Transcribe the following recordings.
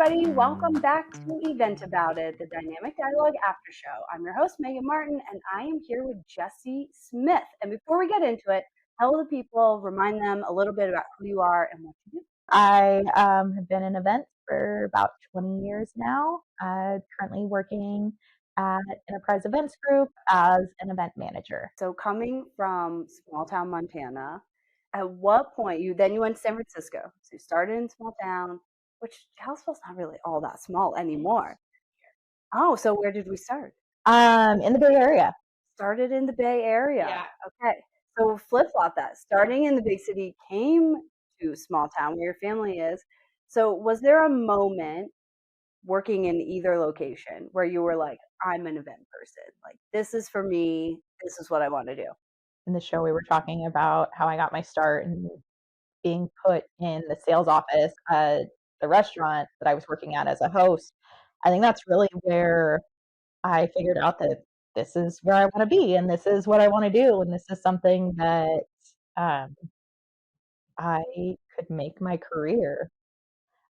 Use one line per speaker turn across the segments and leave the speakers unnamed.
everybody. Welcome back to Event About It, the Dynamic Dialogue After Show. I'm your host, Megan Martin, and I am here with Jessie Smith. And before we get into it, tell the people, remind them a little bit about who you are and what you do.
I have been in events for about 20 years now. Currently working at Enterprise Events Group as an event manager.
So coming from small town Montana, at what point you went to San Francisco? So you started in small town, which Kalispell's not really all that small anymore. Oh, so where did we start?
In the Bay Area.
Started in the Bay Area.
Yeah.
Okay. So flip-flop that. Starting in the big city, came to small town where your family is. So was there a moment working in either location where you were like, I'm an event person. Like, this is for me. This is what I want to do.
In the show, we were talking about how I got my start and being put in the sales office at the restaurant that I was working at as a host. I think that's really where I figured out that this is where I want to be and this is what I want to do. And this is something that I could make my career.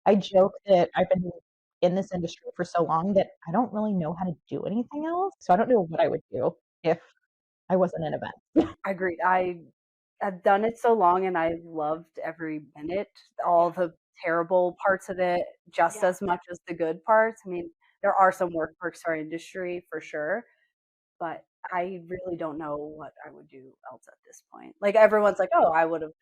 I joke that I've been in this industry for so long that I don't really know how to do anything else. So I don't know what I would do if I wasn't in events.
Agreed. I've done it so long and I've loved every minute, all the terrible parts of it, just as much as the good parts. I mean, there are some work perks for our industry for sure, but I really don't know what I would do else at this point. Like everyone's like, oh, I would have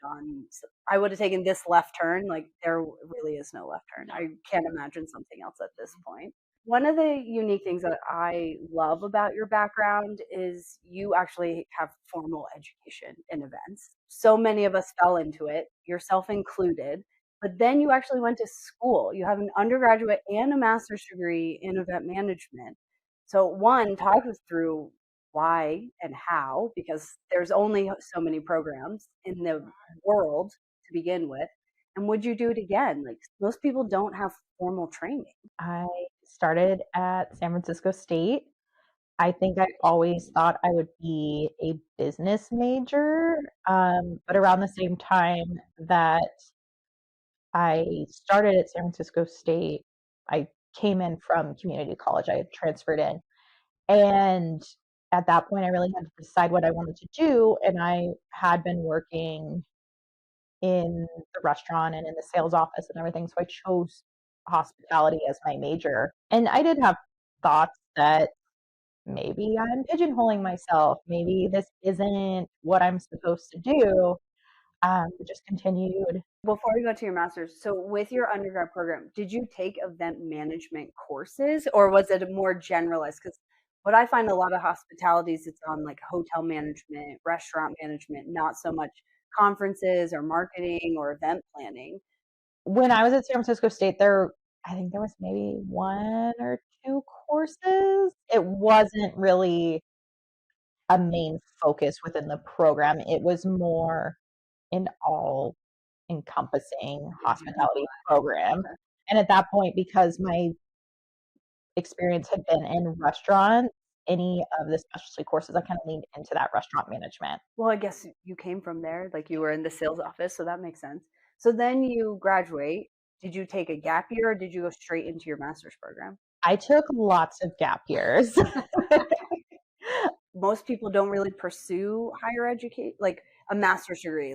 taken this left turn. Like there really is no left turn. I can't imagine something else at this point. One of the unique things that I love about your background is you actually have formal education in events. So many of us fell into it, yourself included, but then you actually went to school. You have an undergraduate and a master's degree in event management. So one, talk us through why and how, because there's only so many programs in the world to begin with. And would you do it again? Like most people don't have formal training.
I started at San Francisco State. I think I always thought I would be a business major, but around the same time that I started at San Francisco State, I came in from community college. I had transferred in. And at that point, I really had to decide what I wanted to do. And I had been working in the restaurant and in the sales office and everything. So I chose hospitality as my major. And I did have thoughts that maybe I'm pigeonholing myself. Maybe this isn't what I'm supposed to do. Just continued.
Before we go to your master's, so with your undergrad program, did you take event management courses or was it more generalized? Because what I find a lot of hospitalities, it's on like hotel management, restaurant management, not so much conferences or marketing or event planning.
When I was at San Francisco State, I think there was maybe 1 or 2 courses. It wasn't really a main focus within the program. It was more an all-encompassing hospitality program. And at that point, because my experience had been in restaurants, any of the specialty courses, I kind of leaned into that restaurant management.
Well, I guess you came from there, like you were in the sales office, so that makes sense. So then you graduate. Did you take a gap year or did you go straight into your master's program?
I took lots of gap years.
Most people don't really pursue higher education, like a master's degree.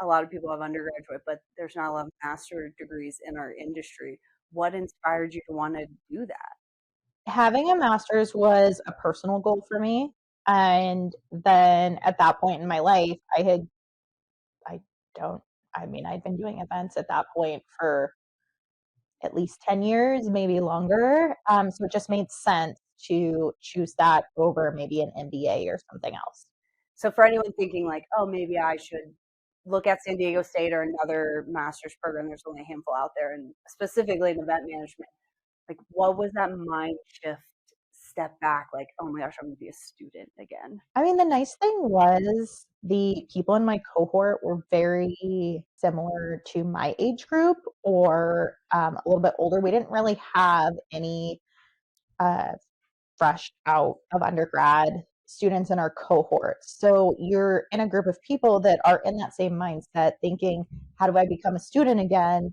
A lot of people have undergraduate, but there's not a lot of master's degrees in our industry. What inspired you to want to do that?
Having a master's was a personal goal for me. And then at that point in my life, I'd been doing events at that point for at least 10 years, maybe longer. So it just made sense to choose that over maybe an MBA or something else.
So for anyone thinking like, oh, maybe I should look at San Diego State or another master's program, there's only a handful out there, and specifically in event management, like what was that mind shift step back? Like, oh my gosh, I'm going to be a student again.
I mean, the nice thing was the people in my cohort were very similar to my age group or a little bit older. We didn't really have any fresh out of undergrad students in our cohort. So you're in a group of people that are in that same mindset thinking, how do I become a student again?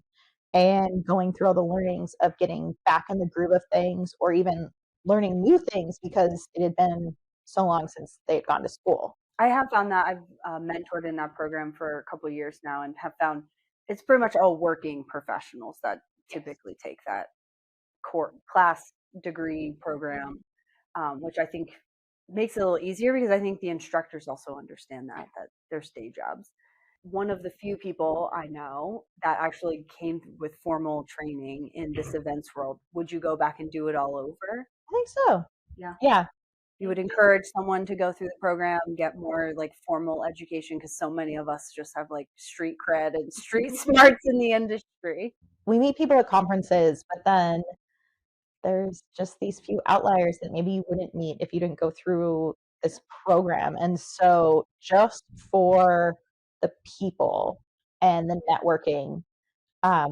and going through all the learnings of getting back in the groove of things or even learning new things because it had been so long since they had gone to school.
I have found that I've mentored in that program for a couple of years now and have found it's pretty much all working professionals that typically take that core class degree program, which I think makes it a little easier because I think the instructors also understand that there's day jobs. One of the few people I know that actually came with formal training in this events world. Would you go back and do it all over?
I think so.
Yeah.
Yeah.
You would encourage someone to go through the program, get more like formal education because so many of us just have like street cred and street smarts in the industry.
We meet people at conferences, but then there's just these few outliers that maybe you wouldn't meet if you didn't go through this program. And so, just for the people and the networking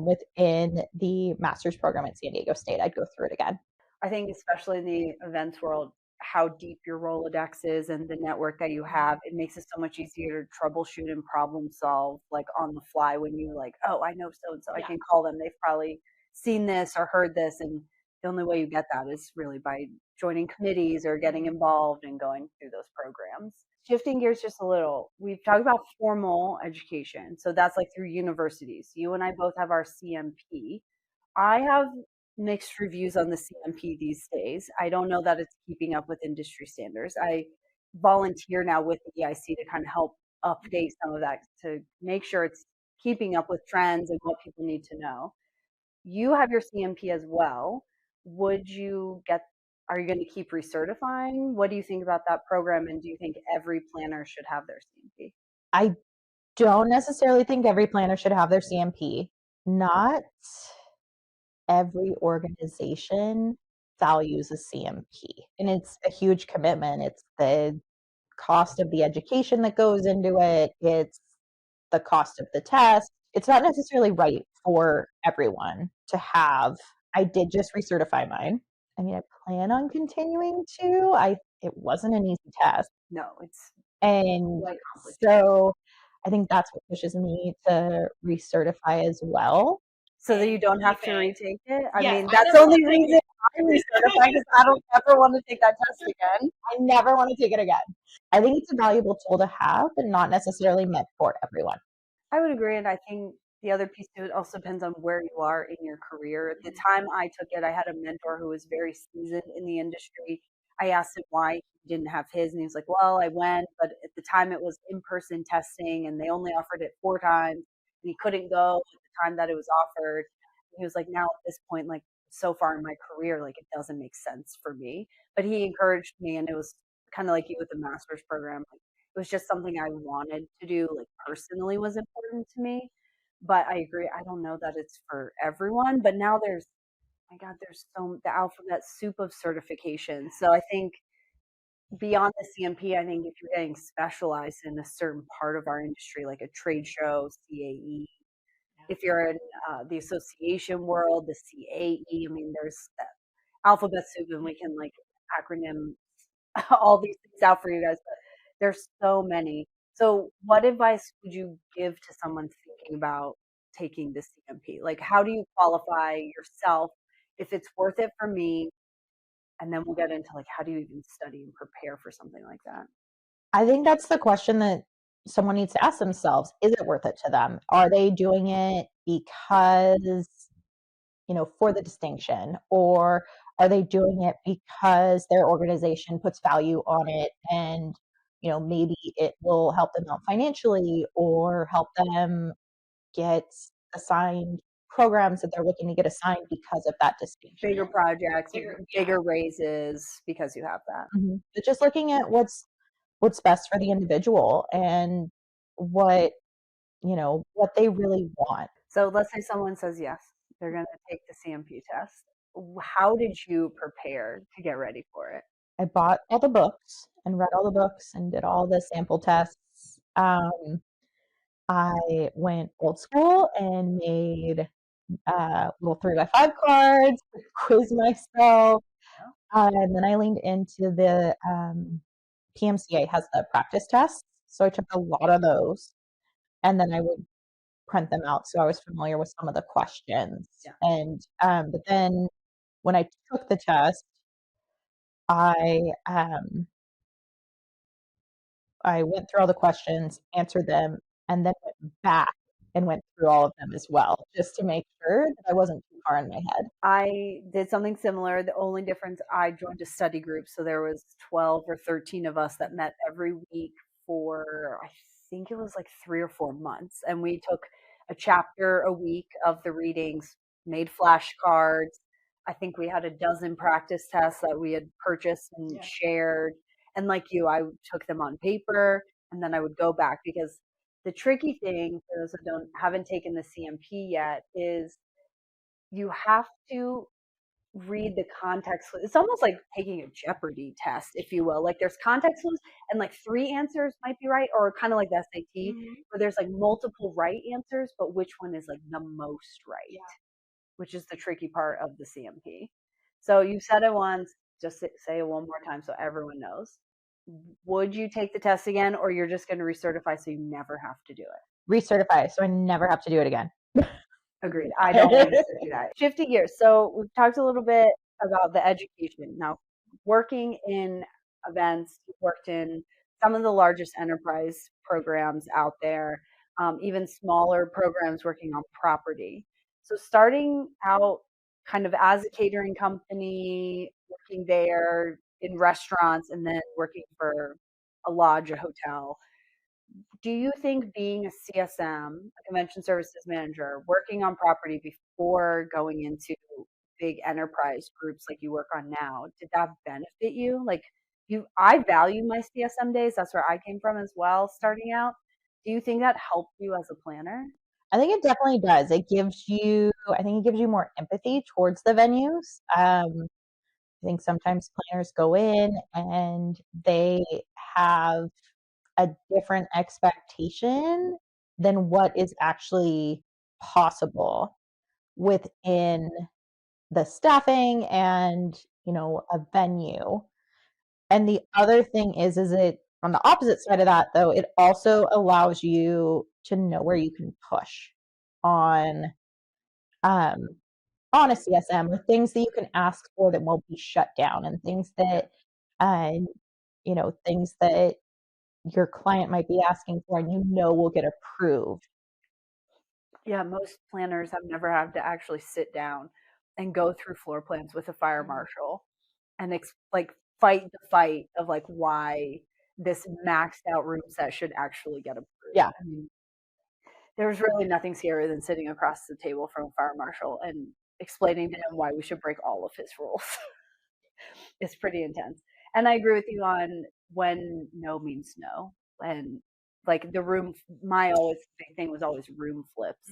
within the master's program at San Diego State, I'd go through it again.
I think especially in the events world, how deep your Rolodex is and the network that you have, it makes it so much easier to troubleshoot and problem solve like on the fly when you like, oh, I know so and so, I can call them. They've probably seen this or heard this. And the only way you get that is really by joining committees or getting involved and going through those programs. Shifting gears just a little, we've talked about formal education. So that's like through universities. You and I both have our CMP. I have mixed reviews on the CMP these days. I don't know that it's keeping up with industry standards. I volunteer now with the EIC to kind of help update some of that to make sure it's keeping up with trends and what people need to know. You have your CMP as well. Would you get, are you going to keep recertifying? What do you think about that program? And do you think every planner should have their CMP?
I don't necessarily think every planner should have their CMP. Not every organization values a CMP, and it's a huge commitment. It's the cost of the education that goes into it, it's the cost of the test. It's not necessarily right for everyone to have. I did just recertify mine. I mean, I plan on continuing to. It wasn't an easy test.
No, it's
And
quite complicated.
so I think that's what pushes me to recertify as well.
So that you don't have to retake it? I
Yes,
mean,
I
that's the
never
only
want to take
reason I'm recertifying because I don't ever want to take that test again.
I never want to take it again. I think it's a valuable tool to have, but not necessarily meant for everyone.
I would agree, and I think the other piece to it also depends on where you are in your career. At the time I took it, I had a mentor who was very seasoned in the industry. I asked him why he didn't have his, and he was like, "Well, I went, but at the time it was in-person testing, and they only offered it 4 times, and he couldn't go at the time that it was offered." And he was like, "Now at this point, like so far in my career, like it doesn't make sense for me." But he encouraged me, and it was kind of like you with the master's program. Like, it was just something I wanted to do, like personally was important to me. But I agree, I don't know that it's for everyone. But now there's, my God, there's so the alphabet soup of certifications. So I think beyond the CMP, I think if you're getting specialized in a certain part of our industry, like a trade show, CAE, if you're in the association world, the CAE, I mean, there's that alphabet soup, and we can like acronym all these things out for you guys, but there's so many. So, what advice would you give to someone thinking about taking the CMP? Like, how do you qualify yourself if it's worth it for me? And then we'll get into like, how do you even study and prepare for something like that?
I think that's the question that someone needs to ask themselves. Is it worth it to them? Are they doing it because, for the distinction? Or are they doing it because their organization puts value on it and, maybe it will help them out financially or help them get assigned programs that they're looking to get assigned because of that distinction.
Bigger projects, bigger raises because you have that.
But just looking at what's best for the individual and what what they really want.
So let's say someone says yes, they're going to take the CMP test. How did you prepare to get ready for it?
I bought all the books and read all the books and did all the sample tests. I went old school and made little 3x5 cards, quiz myself, and then I leaned into the PMCA has the practice tests, so I took a lot of those, and then I would print them out, so I was familiar with some of the questions.
Yeah.
And but then when I took the test, I I went through all the questions, answered them, and then went back and went through all of them as well, just to make sure that I wasn't too far in my head.
I did something similar. The only difference, I joined a study group, so there was 12 or 13 of us that met every week for, I think it was like 3 or 4 months, and we took a chapter a week of the readings, made flashcards. I think we had a dozen practice tests that we had purchased and shared. And like you, I took them on paper, and then I would go back because the tricky thing for those who don't haven't taken the CMP yet is you have to read the context. It's almost like taking a Jeopardy test, if you will. Like there's context clues and like three answers might be right, or kind of like the SAT, where there's like multiple right answers, but which one is like the most right, which is the tricky part of the CMP. So you said it once, just say it one more time so everyone knows. Would you take the test again, or you're just going to recertify so you never have to do it?
Recertify so I never have to do it again.
Agreed. I don't want to do that. Shifting gears. So we've talked a little bit about the education. Now, working in events, worked in some of the largest enterprise programs out there, even smaller programs working on property. So starting out kind of as a catering company, working there in restaurants, and then working for a lodge, a hotel, do you think being a CSM, a convention services manager, working on property before going into big enterprise groups like you work on now, did that benefit you? Like I value my CSM days. That's where I came from as well, starting out. Do you think that helped you as a planner?
I think it definitely does. I think it gives you more empathy towards the venues. I think sometimes planners go in and they have a different expectation than what is actually possible within the staffing and, a venue. And the other thing is it on the opposite side of that though, it also allows you to know where you can push on um on a CSM, or things that you can ask for that won't be shut down, and uh things that your client might be asking for and will get approved.
Yeah, most planners have never had to actually sit down and go through floor plans with a fire marshal and like fight the fight of like why this maxed out room set should actually get approved.
Yeah.
I mean, there's really nothing scarier than sitting across the table from a fire marshal and explaining to him why we should break all of his rules. It's pretty intense. And I agree with you on when no means no. And like the room, my always big thing was always room flips.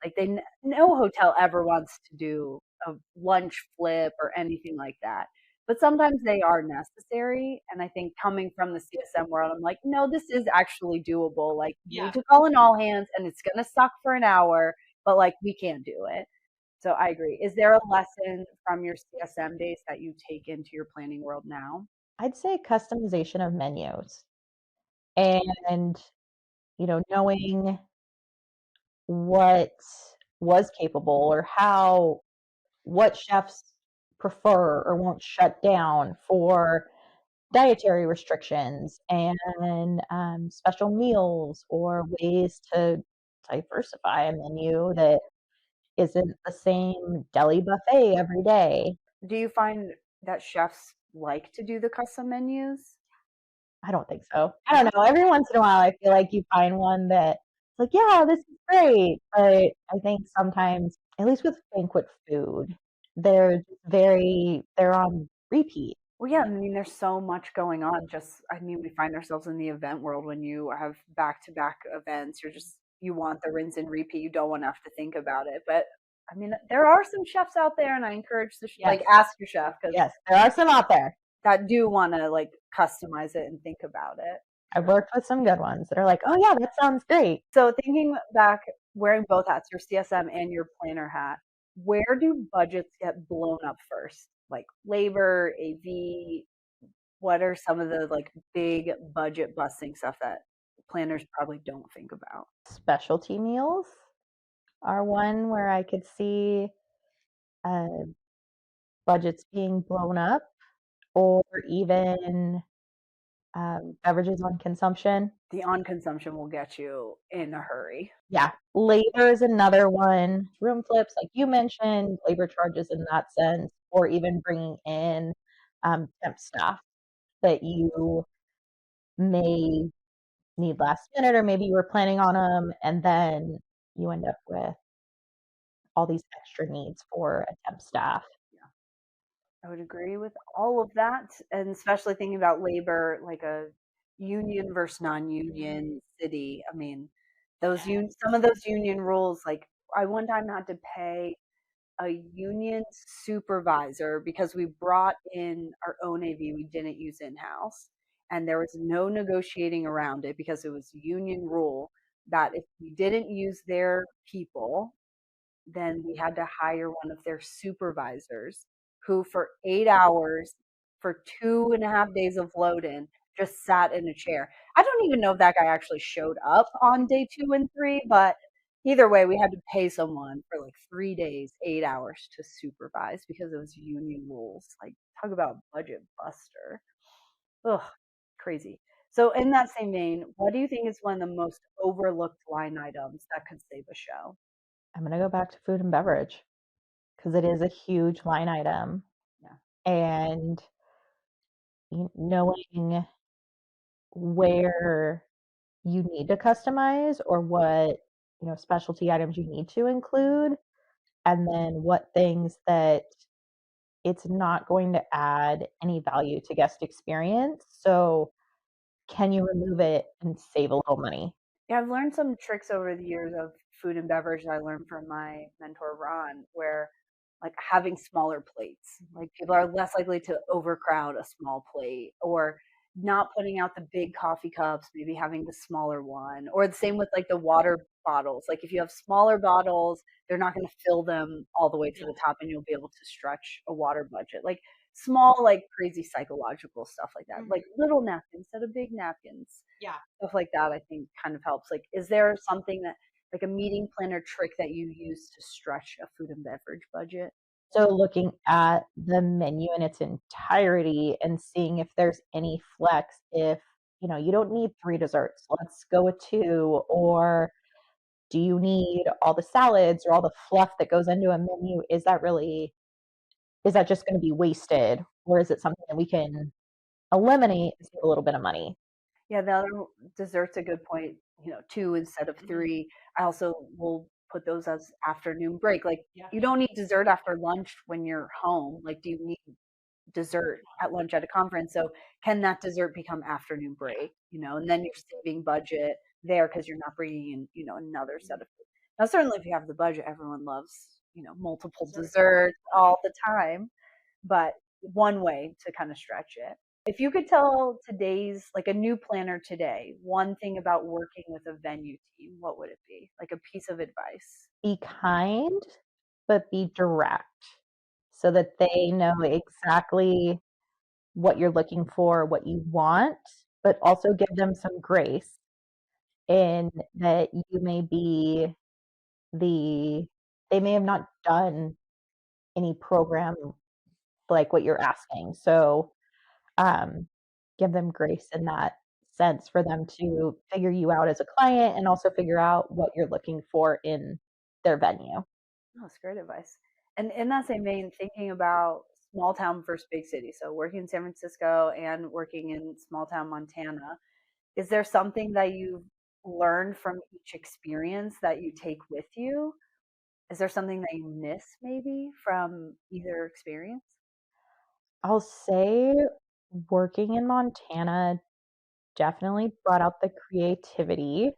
Like no hotel ever wants to do a lunch flip or anything like that. But sometimes they are necessary. And I think coming from the CSM world, I'm like, no, this is actually doable. Like you need to call in all hands and it's going to suck for an hour, but like we can do it. So I agree. Is there a lesson from your CSM days that you take into your planning world now?
I'd say customization of menus and, knowing what was capable, or what chefs prefer or won't shut down for dietary restrictions, and special meals, or ways to diversify a menu that isn't the same deli buffet every day.
Do you find that chefs like to do the custom menus?
I don't think so. I don't know. Every once in a while, I feel like you find one that's like, yeah, this is great. But I think sometimes, at least with banquet food, they're on repeat.
Well, yeah, I mean, there's so much going on. Just, I mean, we find ourselves in the event world when you have back to back events. You want the rinse and repeat. You don't want to have to think about it. But I mean, there are some chefs out there, and I encourage like,
Yes.
ask your chef because
Yes, there are some out there.
that do want to like customize it and think about it.
I've worked with some good ones that are like, oh yeah, that sounds great.
So thinking back, wearing both hats, your CSM and your planner hat, where do budgets get blown up first? Like labor, AV, what are some of the like big budget busting stuff that planners probably don't think about?
Specialty meals. are one where I could see uh, budgets being blown up or even beverages on consumption.
The on consumption will get you in a hurry.
Yeah, labor is another one. Room flips, like you mentioned, labor charges in that sense, or even bringing in temp staff that you may need last minute, or maybe you were planning on them, and then you end up with all these extra needs for a temp staff.
I would agree with all of that, and especially thinking about labor, like a union versus non-union city. I mean, some of those union rules, like I one time had to pay a union supervisor because we brought in our own AV we didn't use in-house, and there was no negotiating around it because it was union rule that if we didn't use their people, then we had to hire one of their supervisors who for 8 hours for 2.5 days of load in just sat in a chair. I don't even know if that guy actually showed up on day 2 and 3, but either way, we had to pay someone for like 3 days, 8 hours to supervise because it was union rules. Like, talk about budget buster. Ugh, crazy. So, in that same vein, what do you think is one of the most overlooked line items that could save a show?
I'm going to go back to food and beverage because it is a huge line item.
Yeah.
And knowing where you need to customize or what specialty items you need to include, and then what things that it's not going to add any value to guest experience. So can you remove it and save a little money?
Yeah, I've learned some tricks over the years of food and beverage that I learned from my mentor Ron, where like having smaller plates, like people are less likely to overcrowd a small plate, or not putting out the big coffee cups, maybe having the smaller one, or the same with like the water bottles. Like if you have smaller bottles, they're not going to fill them all the way to the top, and you'll be able to stretch a water budget. Like small, like crazy psychological stuff like that, like little napkins instead of big napkins, stuff like that. I think kind of helps. Like, is there something that like a meeting planner trick that you use to stretch a food and beverage budget?
So looking at the menu in its entirety and seeing if there's any flex, if you don't need three desserts, let's go with two, or do you need all the salads or all the fluff that goes into a menu? Is that just going to be wasted, or is it something that we can eliminate and save a little bit of money?
Yeah, the other dessert's a good point. You know, two instead of three. I also will put those as afternoon break. Like, you don't need dessert after lunch when you're home. Like, do you need dessert at lunch at a conference? So can that dessert become afternoon break? And then you're saving budget there because you're not bringing in, another set of food. Now, certainly if you have the budget, everyone loves, multiple desserts all the time, but one way to kind of stretch it. If you could tell today's, like a new planner today, one thing about working with a venue team, what would it be? Like a piece of advice.
Be kind, but be direct so that they know exactly what you're looking for, what you want, but also give them some grace in that you may be the they may have not done any program like what you're asking. So um, give them grace in that sense for them to figure you out as a client and also figure out what you're looking for in their venue.
Oh, that's great advice. And in that same vein, thinking about small town versus big city. So working in San Francisco and working in small town Montana, is there something that you've learned from each experience that you take with you? Is there something that you miss maybe from either experience?
I'll say working in Montana definitely brought out the creativity.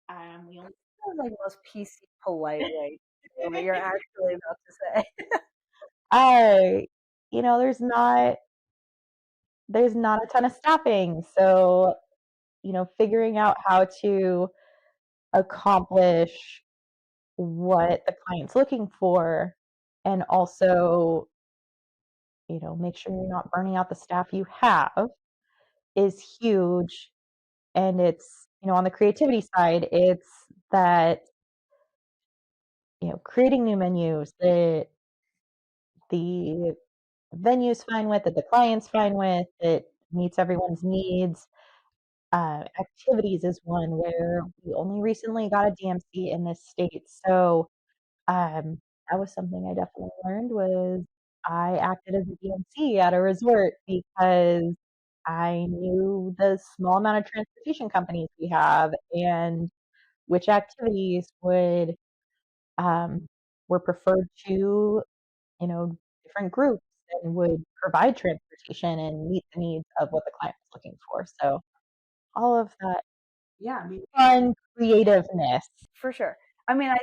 We only
That was like the most PC, polite way to say what you're actually about to say.
I, there's not a ton of staffing, so figuring out how to accomplish what the client's looking for and also make sure you're not burning out the staff you have is huge. And it's on the creativity side, it's that creating new menus that the venue's fine with, that the client's fine with, that meets everyone's needs. Activities is one where we only recently got a DMC in this state, so that was something I definitely learned was I acted as a DMC at a resort because I knew the small amount of transportation companies we have and which activities um, were preferred to, different groups and would provide transportation and meet the needs of what the client was looking for. So all of that
Yeah, I mean,
fun creativeness.
for sure. I mean, I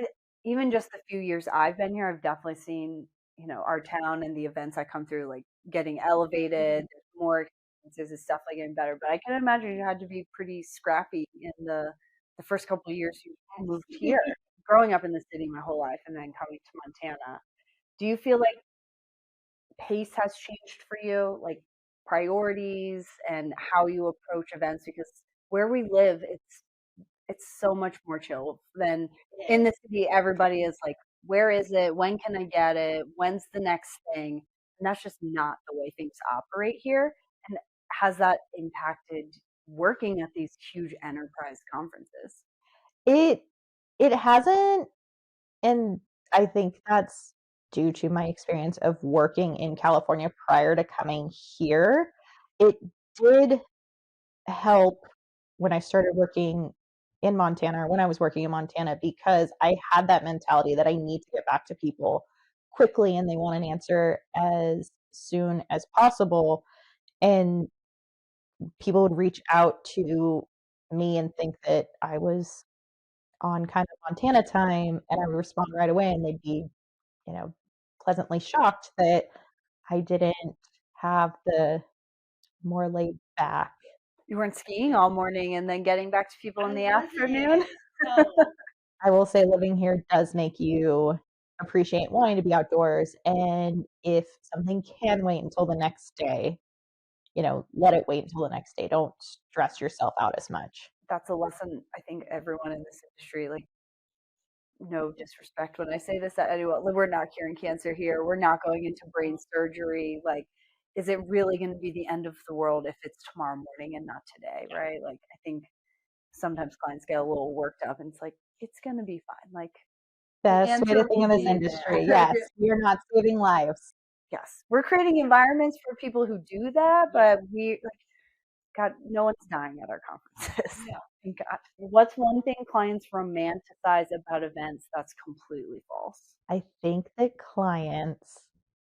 even just the few years I've been here, I've definitely seen, our town and the events I come through, like getting elevated, more experiences is definitely getting better. But I can imagine you had to be pretty scrappy in the first couple of years you moved here. Growing up in the city my whole life and then coming to Montana. Do you feel like pace has changed for you, like priorities and how you approach events? Because where we live, it's so much more chill than in the city. Everybody is like, where is it? When can I get it? When's the next thing? And that's just not the way things operate here. And has that impacted working at these huge enterprise conferences?
It it hasn't, and I think that's due to my experience of working in California prior to coming here. It did help when I started working in Montana, or when I was working in Montana, because I had that mentality that I need to get back to people quickly and they want an answer as soon as possible. And people would reach out to me and think that I was on kind of Montana time and I would respond right away and they'd be, you know, pleasantly shocked that I didn't have the more laid back.
You weren't skiing all morning and then getting back to people in the afternoon?
I will say living here does make you appreciate wanting to be outdoors. And if something can wait until the next day, let it wait until the next day. Don't stress yourself out as much.
That's a lesson I think everyone in this industry, like, no disrespect when I say this to anyone, we're not curing cancer here. We're not going into brain surgery. Like, is it really going to be the end of the world if it's tomorrow morning and not today, right? Like, I think sometimes clients get a little worked up and it's like, it's going to be fine. Like, the
Best way to
answer
think
will
in this
be
industry.
there.
Yes, we are not saving lives.
Yes. We're creating environments for people who do that, but God, no one's dying at our conferences. No. Thank God. What's one thing clients romanticize about events that's completely false?
I think that clients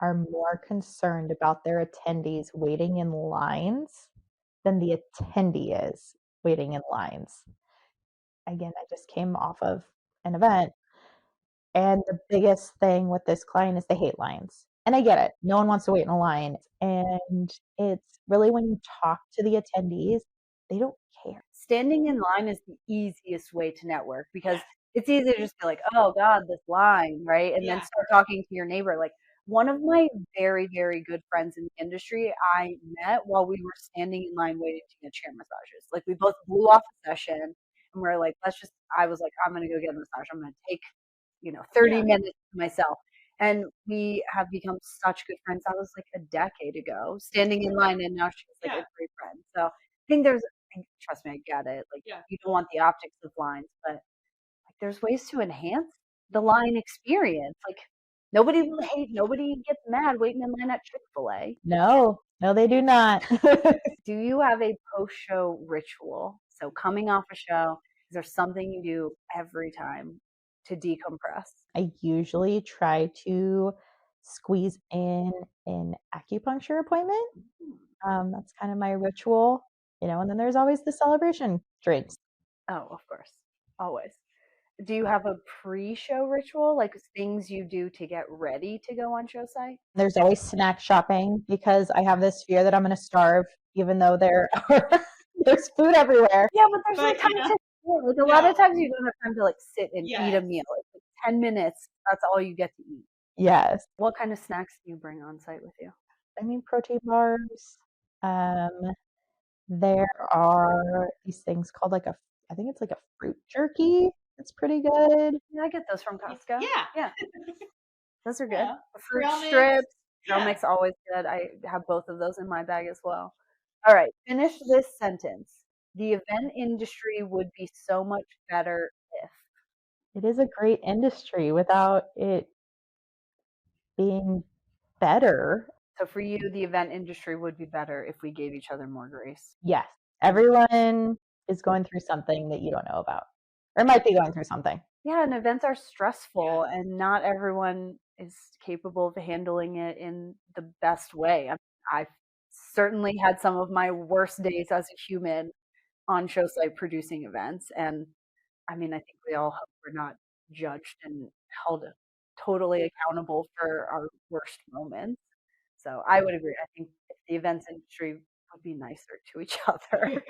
are more concerned about their attendees waiting in lines than the attendee is waiting in lines. Again, I just came off of an event, and the biggest thing with this client is they hate lines. And I get it. No one wants to wait in a line. And it's really when you talk to the attendees, they don't care.
Standing in line is the easiest way to network because it's easy to just be like, oh God, this line, right? And then start talking to your neighbor. Like one of my very, very good friends in the industry, I met while we were standing in line waiting to get chair massages. Like we both blew off a session and we're like, I was like, I'm going to go get a massage. I'm going to take 30 minutes to myself. And we have become such good friends. That was like a decade ago, standing in line, and now she's like a great friend. So I think trust me, I get it. Like you don't want the optics of lines, but like there's ways to enhance the line experience. Like nobody gets mad waiting in line at Chick-fil-A.
No, no, they do not.
Do you have a post-show ritual? So coming off a show, is there something you do every time to decompress?
I usually try to squeeze in an acupuncture appointment. That's kind of my ritual, and then there's always the celebration drinks.
Oh, of course. Always. Do you have a pre-show ritual, like things you do to get ready to go on show site?
There's always snack shopping because I have this fear that I'm going to starve, even though there's food everywhere.
Yeah, but there's no time to like a lot of times you don't have time to like sit and eat a meal. It's like 10 minutes, that's all you get to eat.
Yes.
What kind of snacks do you bring on site with you?
I mean, protein bars. Um, there are these things called I think it's like a fruit jerky. It's pretty good.
Yeah, I get those from Costco.
Yeah.
Yeah, those are good.
Yeah.
Fruit
Trail mix.
strips, trail
Yeah.
mix always good. I have both of those in my bag as well. All right, finish this sentence. The event industry would be so much better if.
It is a great industry without it being better.
So for you, the event industry would be better if we gave each other more grace.
Yes, everyone is going through something that you don't know about, or might be going through something.
Yeah, and events are stressful, and not everyone is capable of handling it in the best way. I've certainly had some of my worst days as a human on show site producing events, and I mean, I think we all hope we're not judged and held totally accountable for our worst moments. So I would agree. I think if the events industry would be nicer to each other.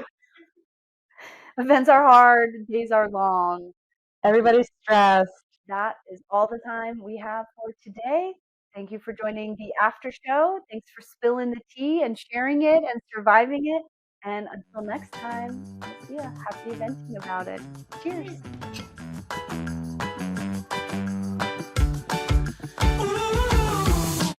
Events are hard, days are long.
Everybody's stressed.
That is all the time we have for today. Thank you for joining the after show. Thanks for spilling the tea and sharing it and surviving it. And until next time, we'll see ya. Happy eventing about it. Cheers.